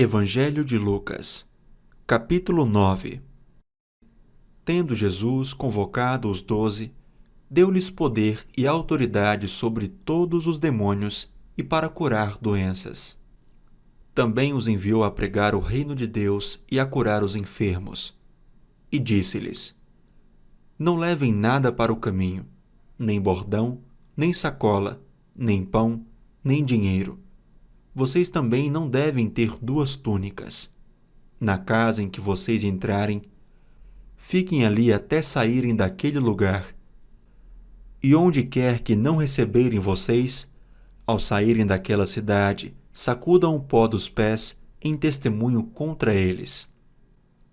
Evangelho de Lucas, capítulo 9. Tendo Jesus convocado os 12, deu-lhes poder e autoridade sobre todos os demônios e para curar doenças. Também os enviou a pregar o reino de Deus e a curar os enfermos. E disse-lhes: Não levem nada para o caminho, nem bordão, nem sacola, nem pão, nem dinheiro. Vocês também não devem ter 2 túnicas. Na casa em que vocês entrarem, fiquem ali até saírem daquele lugar. E onde quer que não receberem vocês, ao saírem daquela cidade, sacudam o pó dos pés em testemunho contra eles.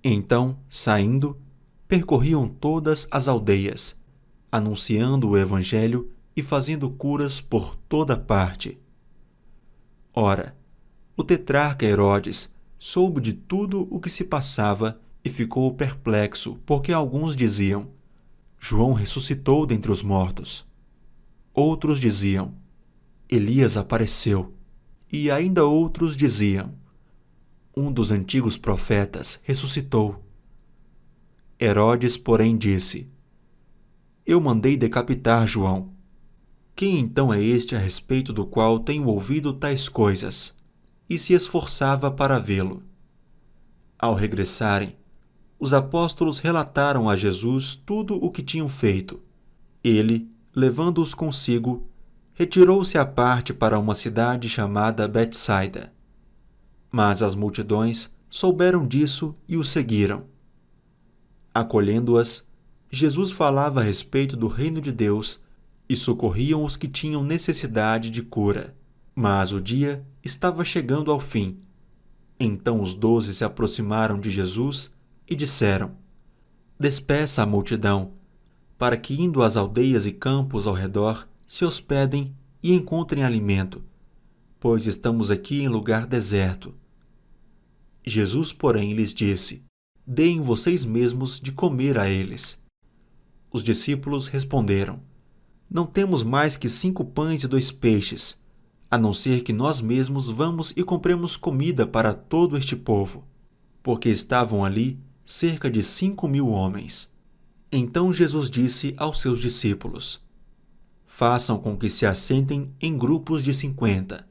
Então, saindo, percorriam todas as aldeias, anunciando o Evangelho e fazendo curas por toda parte. Ora, o tetrarca Herodes soube de tudo o que se passava e ficou perplexo, porque alguns diziam: João ressuscitou dentre os mortos. Outros diziam: Elias apareceu. E ainda outros diziam: Um dos antigos profetas ressuscitou. Herodes, porém, disse: Eu mandei decapitar João. Quem então é este a respeito do qual tenho ouvido tais coisas? E se esforçava para vê-lo. Ao regressarem, os apóstolos relataram a Jesus tudo o que tinham feito. Ele, levando-os consigo, retirou-se à parte para uma cidade chamada Betsaida. Mas as multidões souberam disso e o seguiram. Acolhendo-as, Jesus falava a respeito do reino de Deus e socorriam os que tinham necessidade de cura. Mas o dia estava chegando ao fim. Então os 12 se aproximaram de Jesus e disseram: Despeça a multidão, para que, indo às aldeias e campos ao redor, se hospedem e encontrem alimento, pois estamos aqui em lugar deserto. Jesus, porém, lhes disse: Deem vocês mesmos de comer a eles. Os discípulos responderam: Não temos mais que 5 pães e 2 peixes, a não ser que nós mesmos vamos e compremos comida para todo este povo, porque estavam ali cerca de 5.000 homens. Então Jesus disse aos seus discípulos: Façam com que se assentem em grupos de 50.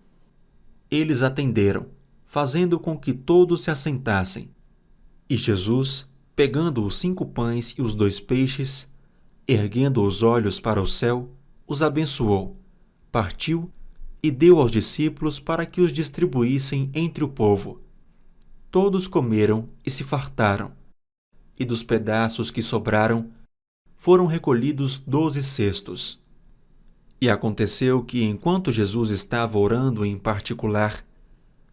Eles atenderam, fazendo com que todos se assentassem. E Jesus, pegando os 5 pães e os 2 peixes, erguendo os olhos para o céu, os abençoou, partiu e deu aos discípulos para que os distribuíssem entre o povo. Todos comeram e se fartaram, e dos pedaços que sobraram foram recolhidos 12 cestos. E aconteceu que, enquanto Jesus estava orando em particular,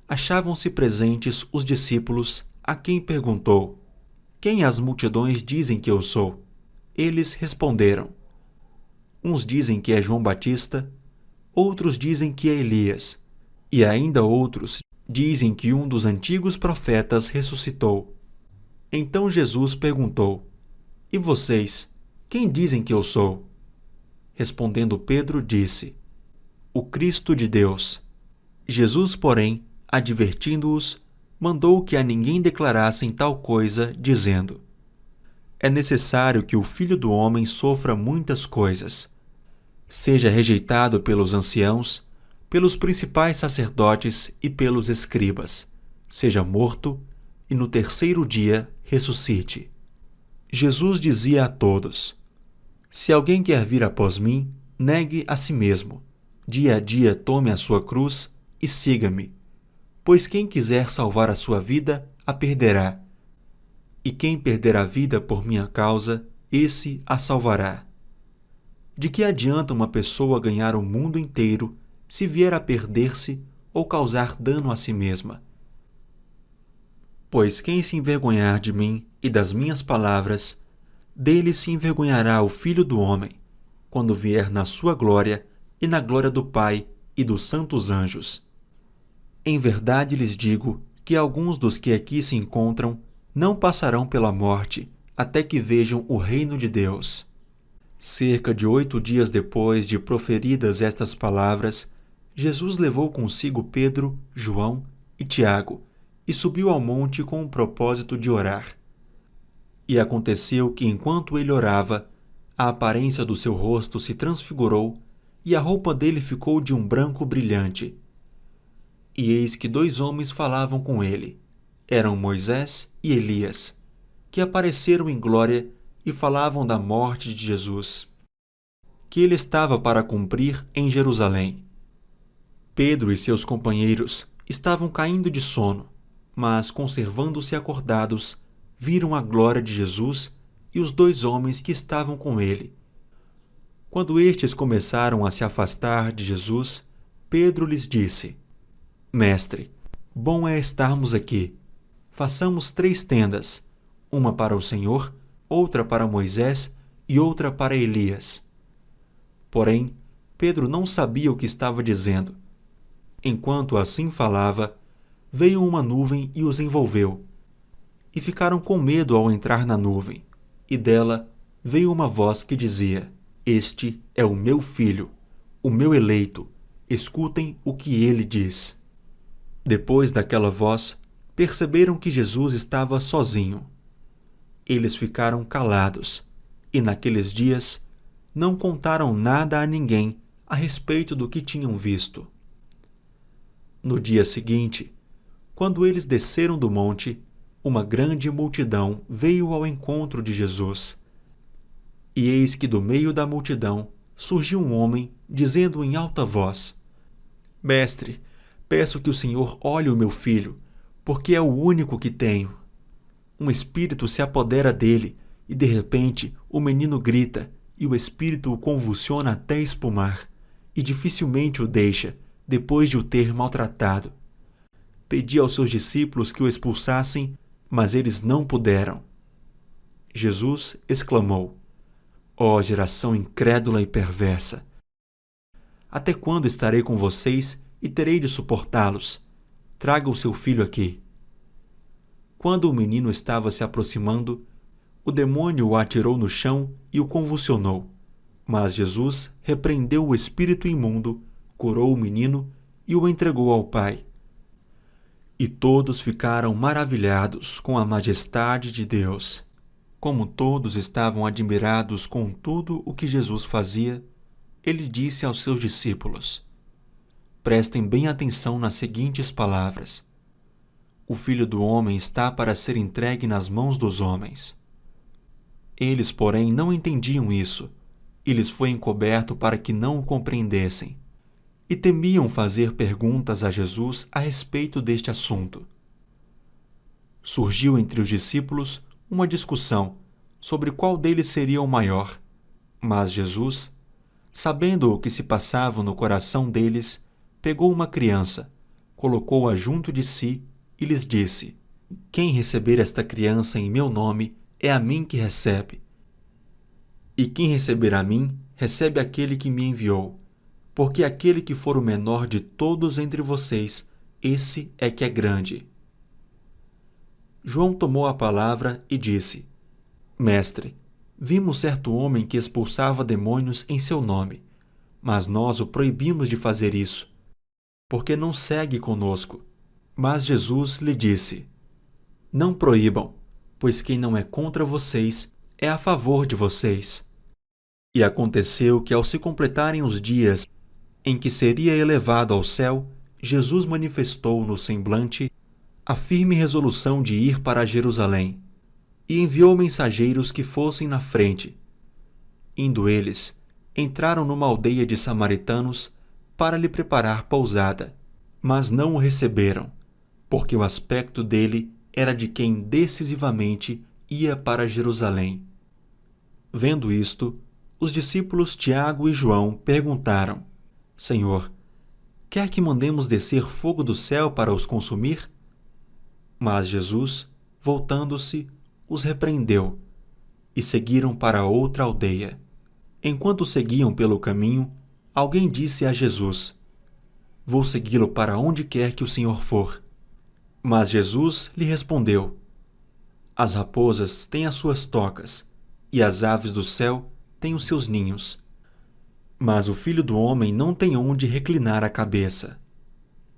achavam-se presentes os discípulos, a quem perguntou: Quem as multidões dizem que eu sou? Eles responderam: Uns dizem que é João Batista, outros dizem que é Elias, e ainda outros dizem que um dos antigos profetas ressuscitou. Então Jesus perguntou: E vocês, quem dizem que eu sou? Respondendo Pedro, disse: O Cristo de Deus. Jesus, porém, advertindo-os, mandou que a ninguém declarassem tal coisa, dizendo: É necessário que o Filho do Homem sofra muitas coisas, seja rejeitado pelos anciãos, pelos principais sacerdotes e pelos escribas, seja morto e no 3º dia ressuscite. Jesus dizia a todos: Se alguém quer vir após mim, negue a si mesmo. Dia a dia tome a sua cruz e siga-me. Pois quem quiser salvar a sua vida, a perderá. E quem perder a vida por minha causa, esse a salvará. De que adianta uma pessoa ganhar o mundo inteiro se vier a perder-se ou causar dano a si mesma? Pois quem se envergonhar de mim e das minhas palavras, dele se envergonhará o Filho do Homem, quando vier na sua glória e na glória do Pai e dos santos anjos. Em verdade lhes digo que alguns dos que aqui se encontram não passarão pela morte até que vejam o reino de Deus. Cerca de 8 dias depois de proferidas estas palavras, Jesus levou consigo Pedro, João e Tiago e subiu ao monte com o propósito de orar. E aconteceu que, enquanto ele orava, a aparência do seu rosto se transfigurou e a roupa dele ficou de um branco brilhante. E eis que 2 homens falavam com ele. Eram Moisés e Elias, que apareceram em glória e falavam da morte de Jesus, que ele estava para cumprir em Jerusalém. Pedro e seus companheiros estavam caindo de sono, mas, conservando-se acordados, viram a glória de Jesus e os 2 homens que estavam com ele. Quando estes começaram a se afastar de Jesus, Pedro lhes disse: Mestre, bom é estarmos aqui. Façamos 3 tendas, uma para o Senhor, outra para Moisés e outra para Elias. Porém, Pedro não sabia o que estava dizendo. Enquanto assim falava, veio uma nuvem e os envolveu. E ficaram com medo ao entrar na nuvem, e dela veio uma voz que dizia: Este é o meu filho, o meu eleito, escutem o que ele diz. Depois daquela voz, perceberam que Jesus estava sozinho. Eles ficaram calados, e naqueles dias não contaram nada a ninguém a respeito do que tinham visto. No dia seguinte, quando eles desceram do monte, uma grande multidão veio ao encontro de Jesus. E eis que do meio da multidão surgiu um homem, dizendo em alta voz: Mestre, peço que o Senhor olhe o meu filho, porque é o único que tenho. Um espírito se apodera dele, e de repente o menino grita, e o espírito o convulsiona até espumar, e dificilmente o deixa, depois de o ter maltratado. Pedi aos seus discípulos que o expulsassem, mas eles não puderam. Jesus exclamou: Ó geração incrédula e perversa! Até quando estarei com vocês e terei de suportá-los? Traga o seu filho aqui. Quando o menino estava se aproximando, o demônio o atirou no chão e o convulsionou. Mas Jesus repreendeu o espírito imundo, curou o menino e o entregou ao Pai. E todos ficaram maravilhados com a majestade de Deus. Como todos estavam admirados com tudo o que Jesus fazia, ele disse aos seus discípulos: Prestem bem atenção nas seguintes palavras: O Filho do Homem está para ser entregue nas mãos dos homens. Eles, porém, não entendiam isso, e lhes foi encoberto para que não o compreendessem, e temiam fazer perguntas a Jesus a respeito deste assunto. Surgiu entre os discípulos uma discussão sobre qual deles seria o maior, mas Jesus, sabendo o que se passava no coração deles, pegou uma criança, colocou-a junto de si e lhes disse: Quem receber esta criança em meu nome, é a mim que recebe. E quem receber a mim, recebe aquele que me enviou. Porque aquele que for o menor de todos entre vocês, esse é que é grande. João tomou a palavra e disse: Mestre, vimos certo homem que expulsava demônios em seu nome, mas nós o proibimos de fazer isso, porque não segue conosco. Mas Jesus lhe disse: Não proíbam, pois quem não é contra vocês é a favor de vocês. E aconteceu que, ao se completarem os dias em que seria elevado ao céu, Jesus manifestou no semblante a firme resolução de ir para Jerusalém, e enviou mensageiros que fossem na frente. Indo eles, entraram numa aldeia de samaritanos para lhe preparar pousada, mas não o receberam, porque o aspecto dele era de quem decisivamente ia para Jerusalém. Vendo isto, os discípulos Tiago e João perguntaram: Senhor, quer que mandemos descer fogo do céu para os consumir? Mas Jesus, voltando-se, os repreendeu, e seguiram para outra aldeia. Enquanto seguiam pelo caminho, alguém disse a Jesus: Vou segui-lo para onde quer que o Senhor for. Mas Jesus lhe respondeu: As raposas têm as suas tocas, e as aves do céu têm os seus ninhos. Mas o Filho do Homem não tem onde reclinar a cabeça.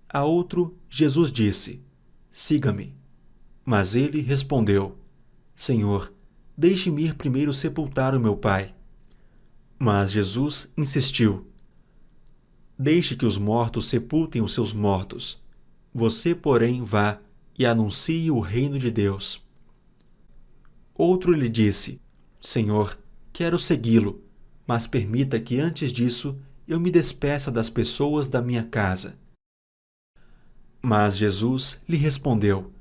A outro, Jesus disse: siga-me. Mas ele respondeu: Senhor, deixe-me ir primeiro sepultar o meu pai. Mas Jesus insistiu: Deixe que os mortos sepultem os seus mortos. Você, porém, vá e anuncie o reino de Deus. Outro lhe disse: Senhor, quero segui-lo, mas permita que antes disso eu me despeça das pessoas da minha casa. Mas Jesus lhe respondeu: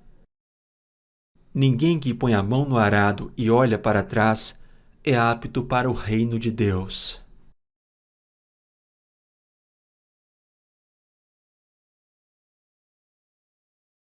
Ninguém que põe a mão no arado e olha para trás é apto para o reino de Deus.